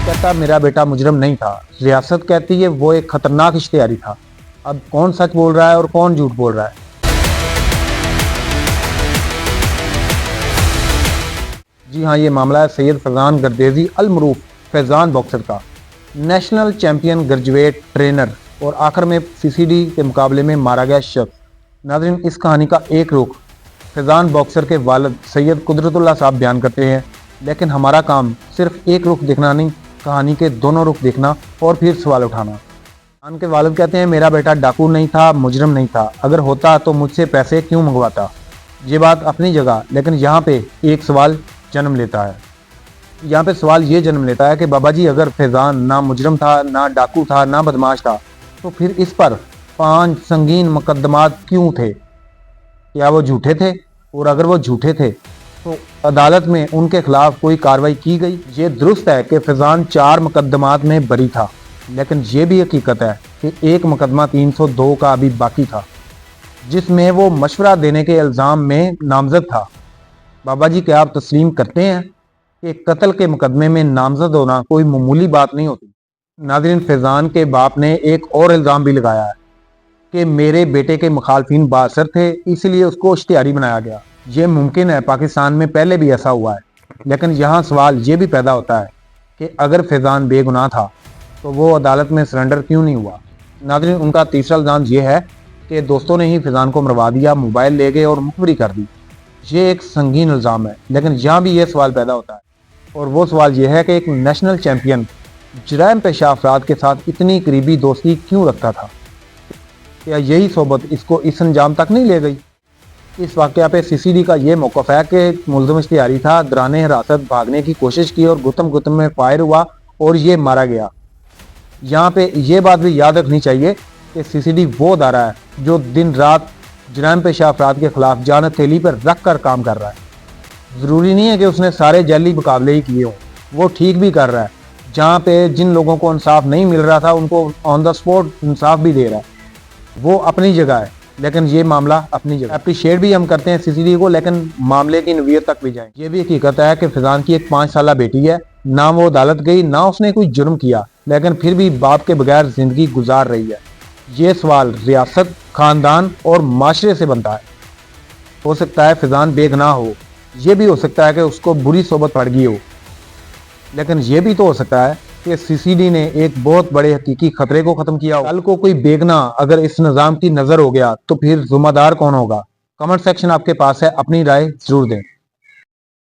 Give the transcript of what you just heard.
कहता मेरा बेटा मुजरम नहीं था, रियासत कहती है वो एक खतरनाक इश्तिहारी था। अब कौन सच बोल रहा है और कौन झूठ बोल रहा है? जी हाँ, ये मामला है सैयद फैज़ान गर्देज़ी अल मरूफ फैज़ान बॉक्सर का, नेशनल चैंपियन ग्रेजुएट ट्रेनर और आखिर में सीसीडी के मुकाबले में मारा गया शख्स। नाज़रीन, इस कहानी का एक रुख फैज़ान बॉक्सर के वालिद सैयद कुदरतुल्लाह साहब बयान करते हैं, लेकिन हमारा काम सिर्फ एक रुख देखना नहीं, कहानी के दोनों रुख देखना और फिर सवाल उठाना। फैज़ान के वालिद कहते हैं मेरा बेटा डाकू नहीं था, मुजरिम नहीं था, अगर होता तो मुझसे पैसे क्यों मंगवाता। ये बात अपनी जगह, लेकिन यहाँ पे एक सवाल जन्म लेता है। यहाँ पे सवाल ये जन्म लेता है कि बाबा जी, अगर फैज़ान ना मुजरिम था, ना डाकू था, ना बदमाश था, तो फिर इस पर 5 संगीन मुकदमात क्यों थे? क्या वो झूठे थे? और अगर वो झूठे थे तो अदालत में उनके खिलाफ कोई कार्रवाई की गई? ये दुरुस्त है कि फैज़ान 4 मुकदमात में बरी था, लेकिन ये भी हकीकत है कि एक मुकदमा 302 का अभी बाकी था, जिसमें वो मशवरा देने के इल्ज़ाम में नामजद था। बाबा जी, क्या आप तस्लीम करते हैं कि कत्ल के मुकदमे में नामजद होना कोई मामूली बात नहीं होती? नाज़रीन, फैज़ान के बाप ने एक और इल्ज़ाम भी लगाया है कि मेरे बेटे के मुखालफिन बाअसर थे, इसलिए उसको इश्तिहारी बनाया गया। ये मुमकिन है, पाकिस्तान में पहले भी ऐसा हुआ है, लेकिन यहाँ सवाल ये भी पैदा होता है कि अगर फैज़ान बेगुनाह था तो वो अदालत में सरेंडर क्यों नहीं हुआ? नाज़रीन, उनका तीसरा इल्ज़ाम ये है कि दोस्तों ने ही फैज़ान को मरवा दिया, मोबाइल ले गए और मुखबरी कर दी। ये एक संगीन इल्ज़ाम है, लेकिन यहाँ भी ये सवाल पैदा होता है, और वो सवाल ये है कि एक नेशनल चैम्पियन जराइम पेशा अफराद के साथ इतनी करीबी दोस्ती क्यों रखता था? क्या यही सोबत इसको इस अंजाम तक नहीं ले गई? इस वाक़या पे सीसीडी का ये मौक़िफ़ है कि मुल्ज़िम इश्तिहारी था, दौरान हिरासत भागने की कोशिश की और गुत्म में फायर हुआ और ये मारा गया। यहाँ पे ये बात भी याद रखनी चाहिए कि सीसीडी वो अदारा है जो दिन रात जराइम पेशा अफराद के खिलाफ जान हथेली पर रख कर काम कर रहा है। ज़रूरी नहीं है कि उसने सारे जैली मुकाबले ही किए हों, वो ठीक भी कर रहा है। जहाँ पे जिन लोगों को इंसाफ नहीं मिल रहा था उनको ऑन द स्पॉट इंसाफ भी दे रहा है। वो अपनी जगह है, लेकिन ये मामला अपनी जगह। अप्रिशिएट भी हम करते हैं सीसीडी को, लेकिन मामले की नवीयत तक भी जाएं। ये भी हकीकत है कि फैज़ान की एक 5 साला बेटी है, ना वो अदालत गई, ना उसने कोई जुर्म किया, लेकिन फिर भी बाप के बगैर जिंदगी गुजार रही है। ये सवाल रियासत, खानदान और माशरे से बनता है। हो सकता है फैज़ान बेगुनाह हो, ये भी हो सकता है कि उसको बुरी सोबत पड़ गई हो, लेकिन ये भी तो हो सकता है कि सीसीडी ने एक बहुत बड़े हकीकी खतरे को खत्म किया हो। कल को कोई बेगुनाह अगर इस निज़ाम की नज़र हो गया तो फिर जिम्मेदार कौन होगा? कमेंट सेक्शन आपके पास है, अपनी राय जरूर दें।